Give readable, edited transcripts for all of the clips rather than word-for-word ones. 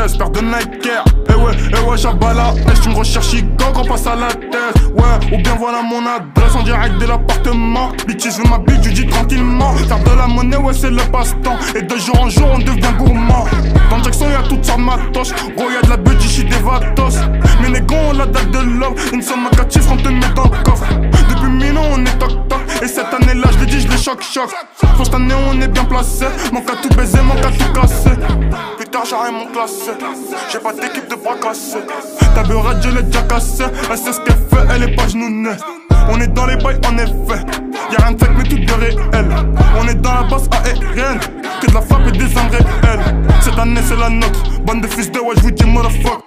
test, paire de Nike Air. Eh ouais, j'abats la hache, tu me recherches, gang, on passe à la tête. Ouais, ou bien voilà mon adresse en direct de l'appartement. Bitch, je veux ma bite, je dis tranquillement. Faire de la monnaie, ouais, c'est le passe-temps. Et de jour en jour, on devient gourmand. Dans Jackson, y'a toutes sortes de matos. Gros, y'a de la budget, j'suis des vatos. Mais négons, on la date de love. Une somme à 4 chiffres, on te met dans le coffre. Depuis 1000 ans, on est toc-toc. Et cette année-là, je l'ai dit, je les choc-choc. Pour cette année, on est bien placé. Manque à tout baiser, manque à tout casser. Plus tard, j'arrête mon classé. J'ai pas d'équipe de bras cassés. Ta beurette, je l'ai déjà cassé. Elle sait ce qu'elle fait, elle est pas genounée. On est dans les bails, en effet. Y'a rien de fake, mais tout de réel. On est dans la basse aérienne. Que de la frappe et des armes réelles. Cette année, c'est la nôtre. Bande de fils de ouais, je vous dis motherfuck.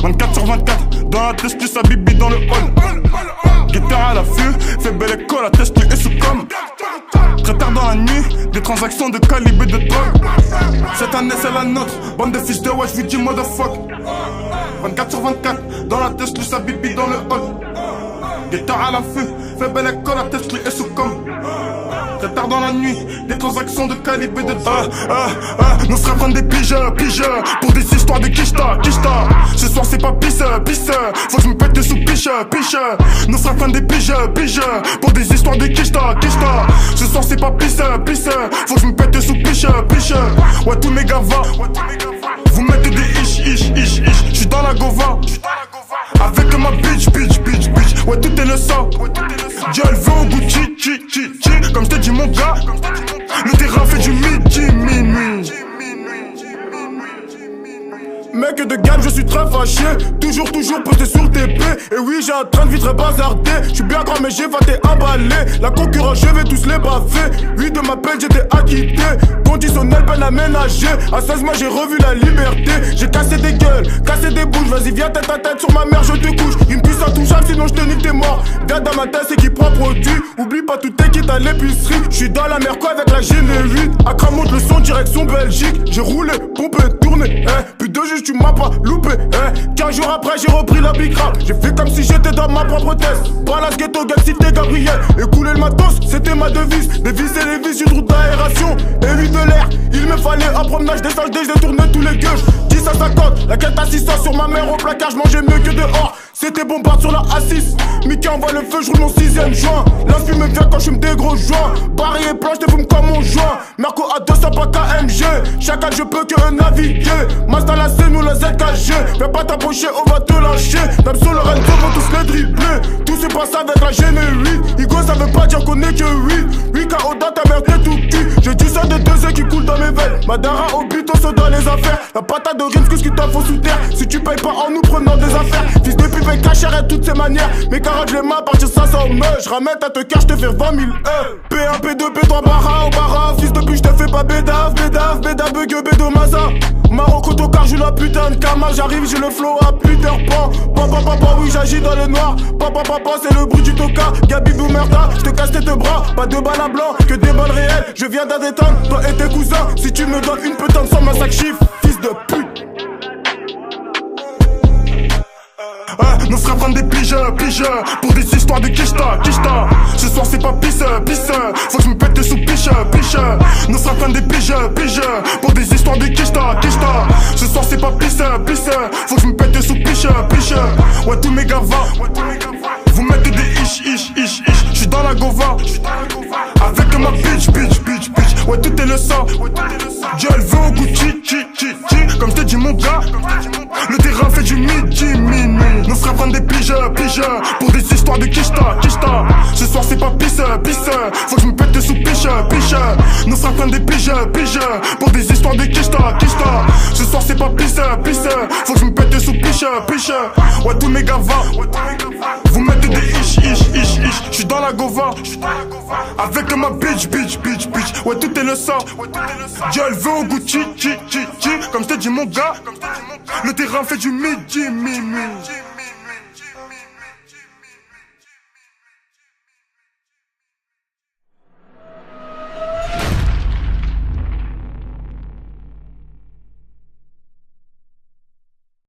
24/24, dans la tête, tu sa bibi dans le hall. Guitare à l'affût, fait belle école, la tête, tu es sous com. Très tard dans la nuit, des transactions de calibre et de drogue. Cette année, c'est la nôtre. Bande de fils de ouais, je vous dis motherfuck. 24/24, dans la tête, tu sa bibi dans le hall. Guitare à l'affût, fait belle école, la tête, tu es sous com. Très tard dans la nuit, des transactions de calibre et de drogue. Nos frères prennent des pigeurs, pour des histoires de quicheta. Ce soir c'est pas pisse, faut que je me pète sous piche. Nos frères prennent des pigeurs, pour des histoires de quicheta. Ce soir c'est pas pisse, faut que je me pète sous piche. Ouais tous mes gars va, vous mettez des ish. J'suis dans la gova, avec ma bitch. Ouais tout est le sang, Dieu elle veut au goût chi. Comme je t'ai dit mon gars, le terrain fait du minuit. Mec de gamme, je suis très fâché. Toujours posté sur TP. Et oui, j'ai un train de vie très bazardé. J'suis bien grand, mais j'ai faté emballé. La concurrence, je vais tous les baffer. 8 de ma peine, j'étais acquitté. Conditionnel, peine aménagée. À 16 mois, j'ai revu la liberté. J'ai cassé des gueules, cassé des bouches. Vas-y, viens tête à tête sur ma mère, je te couche. Une puce intouchable, sinon je te nique, t'es mort. Garde dans ma tête, c'est qui prend produit. Oublie pas tout est quitte à l'épicerie. J'suis dans la mer, quoi, avec la G8. Accra monte le son, direction Belgique. J'ai roulé, pompé, tourné. Puis 2 juges, tu m'as pas loupé. 15 jours après, j'ai repris la big rap. J'ai fait comme si j'étais dans ma propre thèse. Palace, ghetto, gars, cité, Gabriel. Écouler le matos, c'était ma devise. Des vis et les vis, une route d'aération. Et 8 de l'air, il me fallait un promenage des sages, j'ai tourné tous les gueules. 10 à 50, la quête à 600 sur ma mère au placard, j'mangeais mieux que dehors. C'était bombarde sur la A6. Mickey envoie le feu, j'roule mon 6ème joint. L'inspi me vient quand j'fume des gros joints. Paris et planche, te fume comme mon joint. Merco à 200 pas KMG. Chacal, je peux que naviguer. Mazda la scène ou la ZKG. Viens pas t'approcher, on va te lâcher. Damso, Lorenzo vont tous les dribbler. Tout se passe avec la G8. Igo, ça veut pas dire qu'on est que 8 KO dans ta mère, t'es tout cul. J'ai du sang de 2 qui coule dans mes veines. Madara au but, on se dans les affaires. La patate de Rims, qu'est-ce qu'il t'en faut sous terre. Si tu payes pas en nous prenant des affaires. Fils de pute, paye cachère et toutes ces manières. Mes carottes, je les mets à partir 500 meufs. Je ramène à te car, je te fais 20 000 P1, P2, P3, barra au barra. Fils de pute, je te fais pas bédave, bug, bédo, maza. Marocco, car j'ai la putain de karma. J'arrive, j'ai le flow à Peter Pan. Papa, oui, j'agis dans le noir. Papa, c'est le bruit du toka. Gabi Boumerda, je te casse tes 2 bras. Pas de balles à blanc, que des balles réelles. Je viens d'un détendre, toi et tes cousins. Si tu me donnes une putain de somme, un sac chiffre, fils de pute. Nos frères prennent des pigeurs, pour des histoires de quicheta. Ce soir c'est pas pisse, faut que je me pète sous piche. Nos frères prennent des pigeurs, pour des histoires de quicheta. Ce soir c'est pas pisse, faut que je me pète sous piche. Ouais tous mes gars va, vous mettez des ish. J'suis dans la gova, avec ma bitch. Ouais tout est le sang, Dieu elle veut au goût chi. Comme je t'ai dit mon gars, le terrain fait du minuit. Nos frères prennent des pigeurs, pour des histoires de quicheta. Ce soir c'est pas pisse, faut que je me pète sous piche. Nos frères prennent des pigeurs, pour des histoires de quicheta. Ce soir c'est pas pisse, faut que je me pète sous piche. Ouais tous mes gars va, vous mettez des ish. J'suis dans la gova, avec ma bitch. Ouais tout est le sang, Dieu elle veut au goût chi. Comme je t'ai dit mon gars, le terrain fait du minuit.